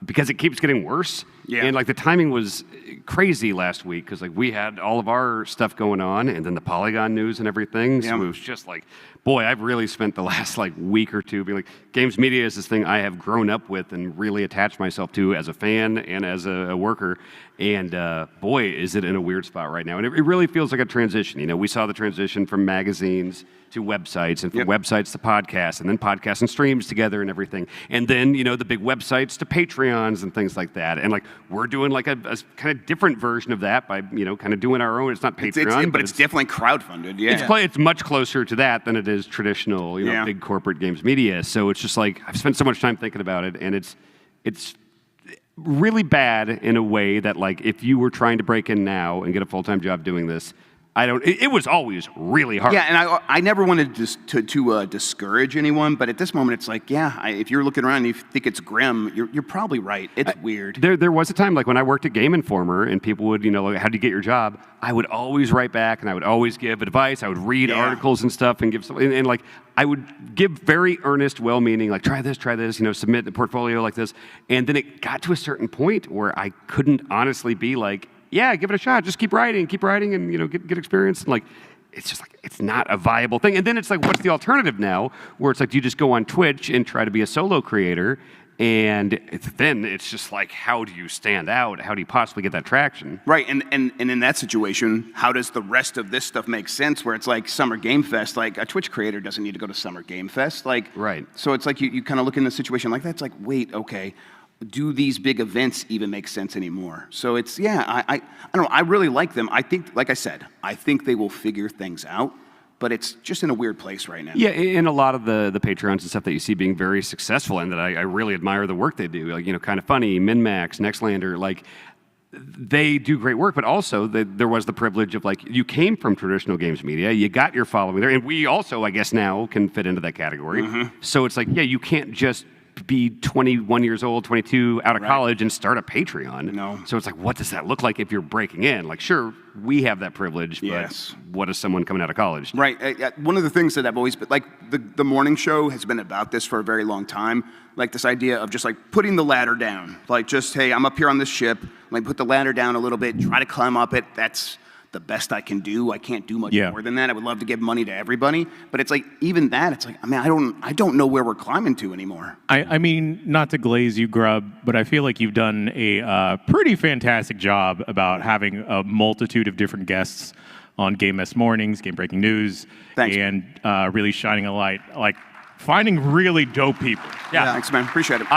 because it keeps getting worse. Yeah. And like the timing was crazy last week because like we had all of our stuff going on, and then the Polygon news and everything. So it was just like, boy, I've really spent the last like week or two being like, games media is this thing I have grown up with and really attached myself to as a fan and as a worker. And boy, is it in a weird spot right now. And it really feels like a transition. We saw the transition from magazines to websites, and from websites to podcasts, and then podcasts and streams together and everything. And then, the big websites to Patreons and things like that. And like, we're doing like a kind of different version of that by, kind of doing our own. It's not Patreon, but it's definitely crowdfunded. Yeah. It's much closer to that than it is traditional, big corporate games media. So it's just like, I've spent so much time thinking about it, and it's really bad in a way that, like, if you were trying to break in now and get a full-time job doing this, it was always really hard. Yeah, and I never wanted to discourage anyone, but at this moment, it's like, if you're looking around and you think it's grim, you're probably right. It's weird. There was a time, like, when I worked at Game Informer, and people would, like, how do you get your job? I would always write back, and I would always give advice. I would read articles and stuff, and give something, and like, I would give very earnest, well-meaning, like, try this, submit the portfolio like this. And then it got to a certain point where I couldn't honestly be like, yeah, give it a shot. Just keep writing, and get experience. And like, it's just like, it's not a viable thing. And then it's like, what's the alternative now? Where it's like, do you just go on Twitch and try to be a solo creator? And then it's just like, how do you stand out? How do you possibly get that traction? Right, and in that situation, how does the rest of this stuff make sense? Where it's like Summer Game Fest, like a Twitch creator doesn't need to go to Summer Game Fest, like right. So it's like you kind of look in a situation like that. It's like, wait, okay. Do these big events even make sense anymore? So it's, I don't know. I really like them. I think, like I said, I think they will figure things out, but it's just in a weird place right now. Yeah, and a lot of the Patreons and stuff that you see being very successful and that I really admire the work they do. Like, Kind of Funny, MinMax, Nextlander, like, they do great work, but also there was the privilege of, like, you came from traditional games media, you got your following there, and we also, I guess now, can fit into that category. Mm-hmm. So it's like, you can't just be 21 years old, 22, out of college and start a Patreon. No. So it's like, what does that look like if you're breaking in? Like, sure, we have that privilege, but Yes. what is someone coming out of college? Right. One of the things that I've always been, like, the morning show has been about this for a very long time. Like, this idea of just, like, putting the ladder down. Like, just, hey, I'm up here on this ship. Like, put the ladder down a little bit, try to climb up it. That's the best I can do. I can't do much more than that. I would love to give money to everybody. But it's like, even that, it's like, I mean, I don't know where we're climbing to anymore. I mean, not to glaze you, Grub, but I feel like you've done a pretty fantastic job about having a multitude of different guests on Game Mess Mornings, Game Breaking News, Thanks. and really shining a light, like finding really dope people. Yeah. Thanks, man. Appreciate it.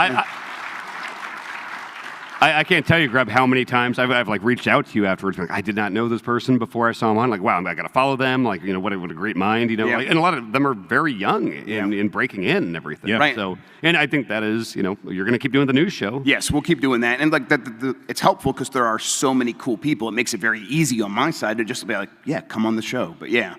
I can't tell you, Grub, how many times I've like reached out to you afterwards. Like, I did not know this person before I saw him on. Like, wow, I got to follow them. Like, you know, what a great mind. You know, like, and a lot of them are very young in breaking in and everything. Yeah. Right. So, and I think that is, you know, you're going to keep doing the news show. Yes, we'll keep doing that. And like it's helpful because there are so many cool people. It makes it very easy on my side to just be like, yeah, come on the show. But yeah,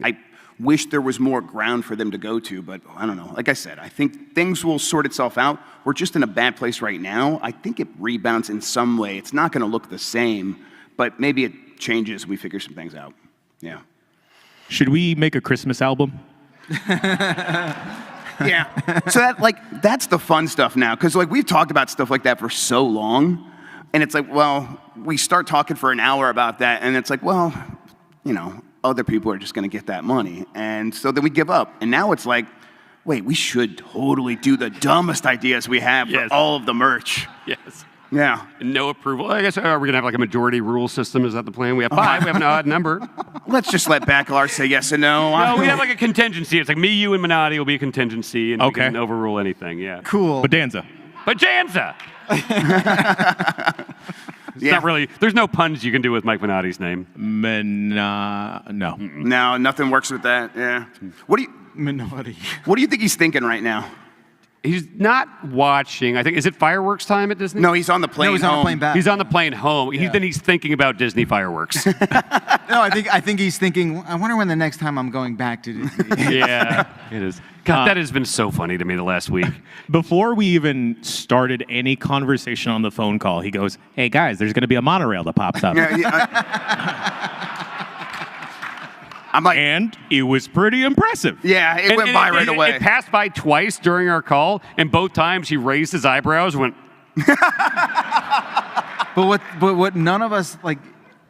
I wish there was more ground for them to go to, but I don't know. Like I said, I think things will sort itself out. We're just in a bad place right now. I think it rebounds in some way. It's not going to look the same, but maybe it changes. We figure some things out. Yeah. Should we make a Christmas album? Yeah. So that's the fun stuff now, because like we've talked about stuff like that for so long, and it's like, well, we start talking for an hour about that, and it's like, well, you know, other people are just going to get that money, and so then we give up. And now it's like, wait, we should totally do the dumbest ideas we have for all of the merch. Yes. Yeah. No approval. I guess, are we going to have like a majority rule system? Is that the plan? We have 5. We have an odd number. Let's just let Bacalar say yes and no. No, we have like a contingency. It's like me, you, and Minotti will be a contingency, and we Okay. can overrule anything. Yeah. Cool. Bonanza. But Janza! It's Yeah. not really, there's no puns you can do with Mike Minotti's name. No. No, nothing works with that. Yeah. What do you think he's thinking right now? He's not watching. I think, is it fireworks time at Disney? No, he's on the plane. No, he's on the home. plane back. He's on the plane home. Yeah. Then he's thinking about Disney fireworks. No, I think he's thinking, I wonder when the next time I'm going back to Disney. Yeah, it is. God, that has been so funny to me the last week. Before we even started any conversation on the phone call, he goes, "Hey guys, there's going to be a monorail that pops up." I'm like, And it was pretty impressive. yeah, it went by right away. It passed by twice during our call, and both times he raised his eyebrows and went, But what none of us, like,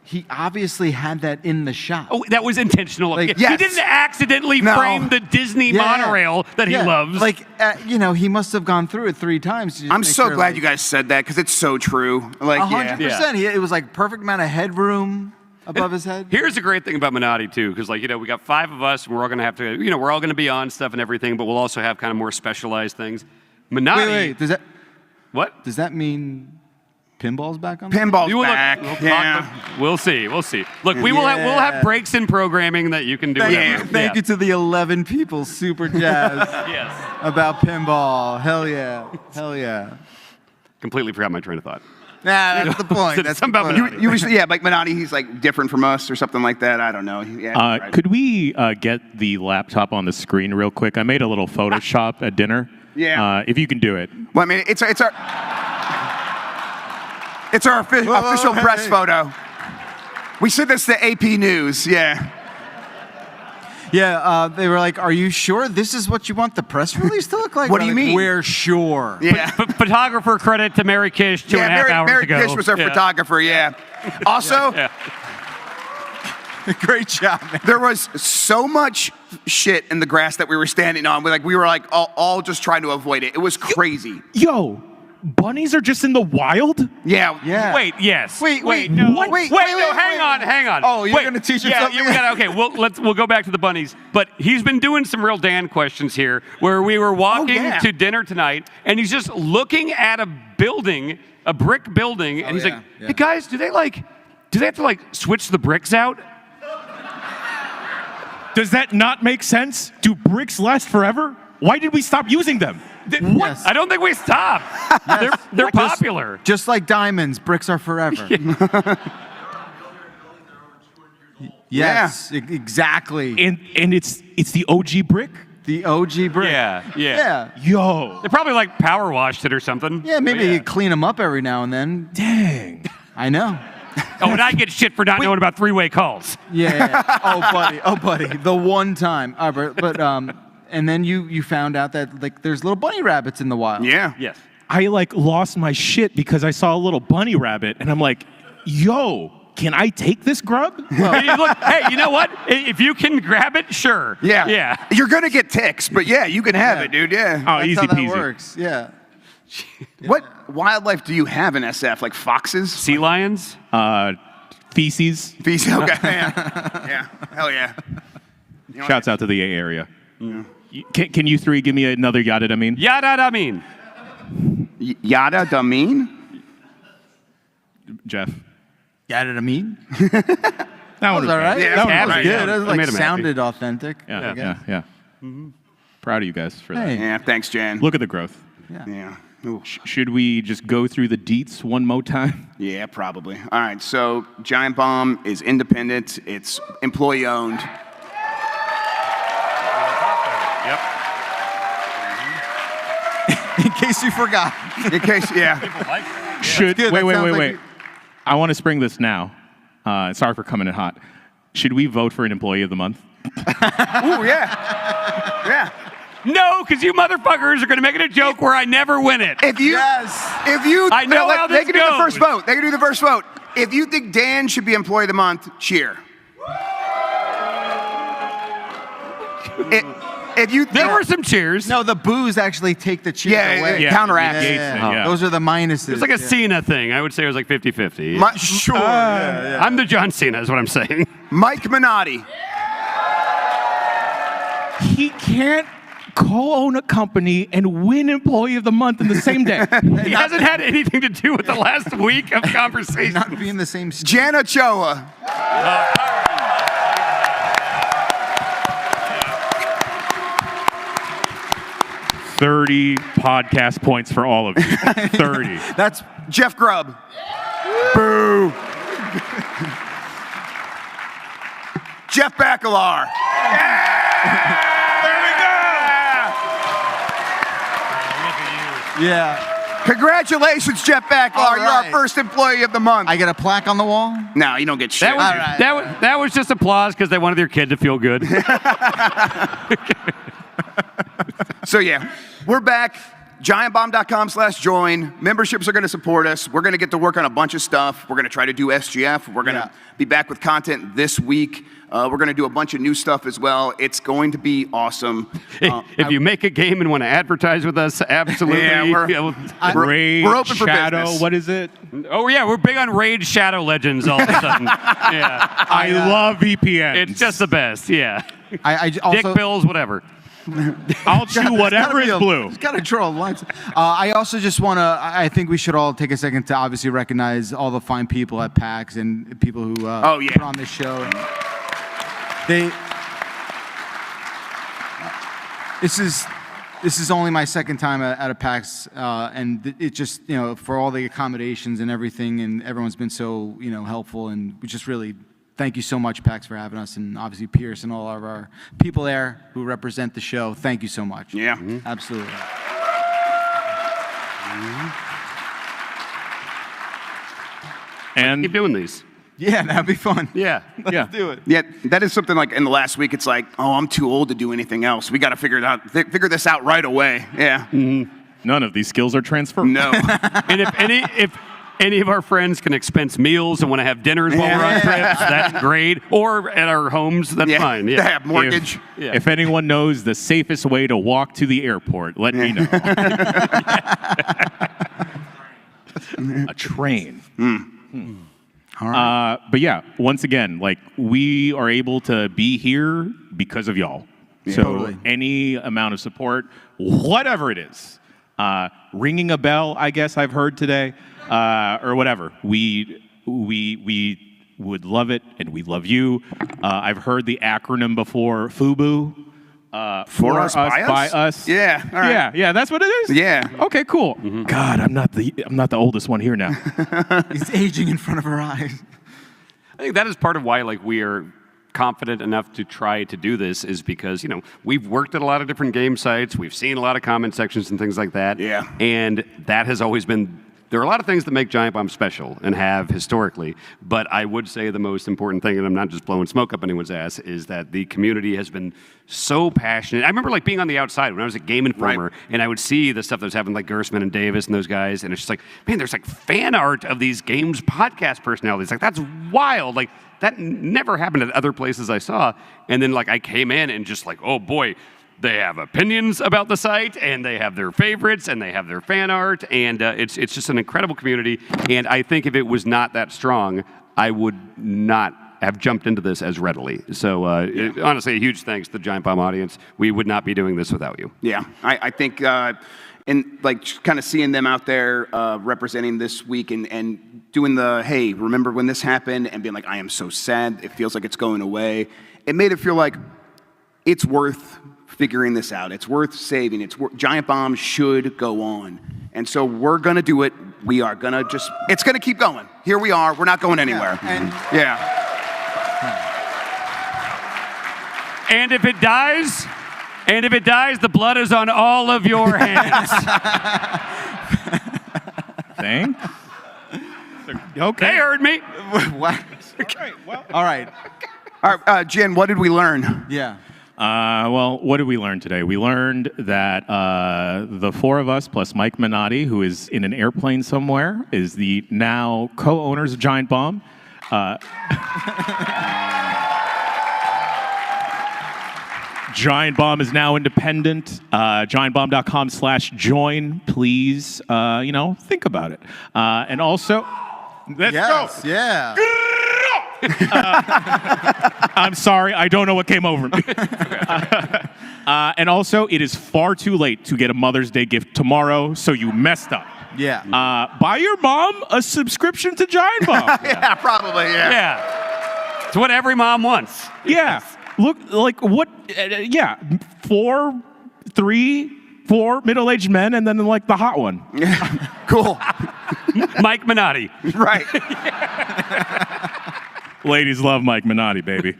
he obviously had that in the shot. oh, that was intentional. Like, He yes. didn't accidentally No. frame the Disney Yeah. monorail that he loves. Like, you know, he must have gone through it 3 times. to just I'm make so sure, glad like, you guys said that because it's so true. Like, 100%. It was like perfect amount of headroom above his head. Here's the great thing about Minotti, too, because, like, you know, we got 5 of us, and we're all going to have to, you know, we're all going to be on stuff and everything, but we'll also have kind of more specialized things. Minotti. Wait, What? does that mean pinball's back on? Pinball's You will look- back. we'll talk Yeah. about- we'll see. We'll see. Look, we'll have breaks in programming that you can do. whatever. Thank you to the 11 people super jazzed Yes. about pinball. Hell yeah. Hell yeah. Completely forgot my train of thought. Nah, that's the point. That's the Something about point. Minotti. You usually, yeah, like Minotti, he's like different from us or something like that. I don't know. Yeah. right. Could we get the laptop on the screen real quick? I made a little Photoshop at dinner. Yeah. If you can do it. Well, I mean, it's our official press photo. We sent this to AP News. Yeah. Yeah, they were like, "Are you sure this is what you want the press release to look like?" What do We're you like, mean? We're sure. Yeah. Photographer credit to Mary Kish 2.5 hours Mary ago. Kish was our photographer. Yeah. Also, Yeah. Great job, man. there was so much shit in the grass that we were standing on. We were like all just trying to avoid it. It was crazy. Yo, bunnies are just in the wild? Yeah. Yeah. Wait, yes. Wait, no. what? Wait, Wait, no, wait, hang on. Oh, you're Wait, gonna teach him yeah, something? Okay, we'll go back to the bunnies. But he's been doing some real Dan questions here, where we were walking yeah. to dinner tonight, and he's just looking at a building, a brick building, and he's yeah, like, yeah. "Hey guys, do they have to like switch the bricks out?" Does that not make sense? Do bricks last forever? Why did we stop using them? What? Yes. I don't think we stopped. They're popular. Just like diamonds, bricks are forever. Yes, exactly. And it's the OG brick? The OG brick. Yeah. Yeah. Yo. They probably like power washed it or something. Yeah, maybe But you clean them up every now and then. Dang. I know. Oh, and I get shit for not knowing about three-way calls. Yeah. Oh, buddy. The one time. But and then you found out that like there's little bunny rabbits in the wild. Yeah. Yes. I like lost my shit because I saw a little bunny rabbit, and I'm like, yo, can I take this grub? Hey, look, hey, you know what? If you can grab it, sure. Yeah. Yeah. You're going to get ticks, but yeah, you can have it, dude. Yeah. Oh, That's easy how that peasy. works. Yeah. What wildlife do you have in SF? Like foxes? Sea lions? Feces. Feces? Okay. Yeah. Hell yeah. You know Shouts out to the A area. Can you three give me another yada? I mean, Yada, I mean. Yada Dameen? Jeff. Got it, I mean? That one was all right. Yeah, that one happy. was good. Yeah. That was, I like made him happy. sounded authentic. Yeah, I guess. yeah. Proud of you guys for that. Hey. Yeah, thanks, Jan. Look at the growth. Yeah. Ooh. Should we just go through the deets one more time? Yeah, probably. All right, so Giant Bomb is independent. It's employee-owned. Yep. In case you forgot. In case, yeah. Like that. Should good. wait. That sounds like Wait. you- I want to spring this now. Sorry for coming in hot. Should we vote for an employee of the month? Ooh, yeah. Yeah. No, because you motherfuckers are going to make it a joke where I never win it. If you, I know how they this can do the goes. first vote. They can do the first vote. If you think Dan should be employee of the month, cheer. If you There were some cheers. No, the boos actually take the cheers Yeah, away. yeah. Counteract. Yeah. Those are the minuses. It's like a Yeah. Cena thing. I would say it was like 50-50. Sure. yeah. I'm the John Cena is what I'm saying. Mike Minotti. He can't co-own a company and win employee of the month in the same day. He hasn't had anything to do with the last week of conversation. Not being the same. Jana Choa. 30 podcast points for all of you. 30. That's Jeff Grubb. Boo. Jeff Bacalar. yeah. Congratulations, Jeff Bacalar. All You're our right. first employee of the month. I get a plaque on the wall. No, you don't get shit. That was just applause because they wanted their kid to feel good. So yeah, we're back. GiantBomb.com/join. Memberships are going to support us. We're going to get to work on a bunch of stuff. We're going to try to do SGF. We're going to be back with content this week. We're going to do a bunch of new stuff as well. It's going to be awesome. If you make a game and want to advertise with us, absolutely. Yeah, Raid, we're open for Shadow, business. what is it? Oh yeah, we're big on Raid Shadow Legends all of a sudden. Yeah, I love VPN. it's just the best. Yeah, I dick also. pills, whatever. I'll chew whatever is blue. Just gotta draw lines. I also just want to. I think we should all take a second to obviously recognize all the fine people at PAX and people who put on this show. And this is only my second time at a PAX, and it just for all the accommodations and everything, and everyone's been so helpful, and we just really. Thank you so much, PAX, for having us, and obviously Pierce and all of our people there who represent the show. Thank you so much. Yeah. Absolutely. And Keep doing these. Yeah, that'd be fun. Yeah. yeah. Do it. Yeah, that is something like in the last week. It's like, oh, I'm too old to do anything else. We got to figure this out right away. Yeah. None of these skills are transferable. No. And if any of our friends can expense meals and want to have dinners while we're on trips, that's great. Or at our homes, that's fine. They Yeah. have mortgage. If anyone knows the safest way to walk to the airport, let me know. A train. All right. But yeah, once again, like we are able to be here because of y'all. So Totally. any amount of support, whatever it is, ringing a bell, I guess I've heard today, or whatever, we would love it, and we love you. I've heard the acronym before, FUBU. For us, by us. Yeah. All right. Yeah, that's what it is. Yeah. Okay, cool. God, I'm not the oldest one here now. He's aging in front of our eyes. I think that is part of why we are confident enough to try to do this is because, we've worked at a lot of different game sites. We've seen a lot of comment sections and things like that. Yeah. And that has always been, there are a lot of things that make Giant Bomb special and have historically, but I would say the most important thing, and I'm not just blowing smoke up anyone's ass, is that the community has been so passionate. I remember being on the outside when I was at Game Informer, and I would see the stuff that was happening, like Gersman and Davis and those guys, and it's just like, man, there's fan art of these games podcast personalities. That's wild. That never happened at other places I saw. And then I came in and just oh boy, they have opinions about the site, and they have their favorites, and they have their fan art, and it's just an incredible community. And I think if it was not that strong, I would not have jumped into this as readily. So honestly, a huge thanks to the Giant Bomb audience. We would not be doing this without you. Yeah, I think, and kind of seeing them out there representing this week and doing the, hey, remember when this happened, and being like, I am so sad, it feels like it's going away. It made it feel like it's worth figuring this out. It's worth saving. Giant Bomb should go on. And so we're going to do it. We are going to it's going to keep going. Here we are. We're not going anywhere. Yeah, And if it dies, the blood is on all of your hands. Thanks. Okay. They heard me. What? All right. All right, Jen, what did we learn? Yeah. Well, what did we learn today? We learned that the four of us, plus Mike Minotti, who is in an airplane somewhere, is the now co-owners of Giant Bomb. Giant Bomb is now independent. GiantBomb.com/join. Please, think about it. And also, let's go. Yeah. I'm sorry, I don't know what came over me. And also, it is far too late to get a Mother's Day gift tomorrow, so you messed up. Yeah. Buy your mom a subscription to Giant Bomb. Yeah, probably, yeah. Yeah. It's what every mom wants. Yeah. Look, what? Four middle-aged men, and then the hot one. Yeah. Cool. Mike Minotti. Right. Ladies love Mike Minotti, baby.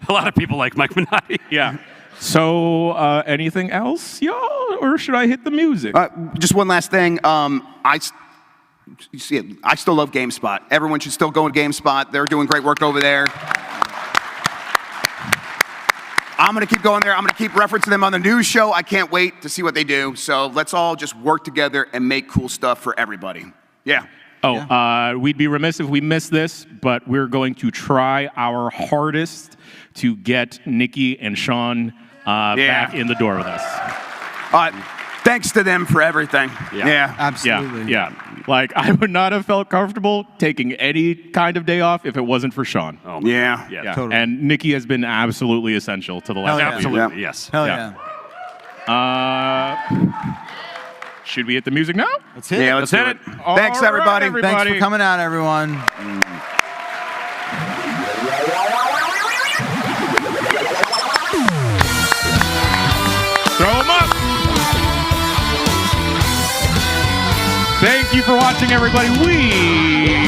A lot of people like Mike Minotti. Yeah. So, anything else, y'all, or should I hit the music? Just one last thing. I still love GameSpot. Everyone should still go to GameSpot. They're doing great work over there. I'm going to keep going there. I'm going to keep referencing them on the news show. I can't wait to see what they do. So let's all just work together and make cool stuff for everybody. Yeah. We'd be remiss if we missed this, but we're going to try our hardest to get Nikki and Sean back in the door with us. Thanks to them for everything. Yeah. Absolutely. Yeah. I would not have felt comfortable taking any kind of day off if it wasn't for Sean. Oh, Yeah. Yeah. Totally. And Nikki has been absolutely essential to the last Hell yeah. few Absolutely, Yeah. yes. Hell Yeah. yeah. Should we hit the music now? Let's hit Yeah, it. let's do hit it. it. Thanks, All right, everybody. everybody. Thanks for coming out, everyone. Throw them up. Thank you for watching, everybody.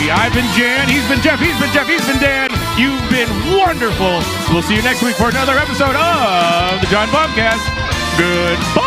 I've been Jan, he's been Jeff, he's been Dan. You've been wonderful. We'll see you next week for another episode of the Giant Bombcast. Goodbye.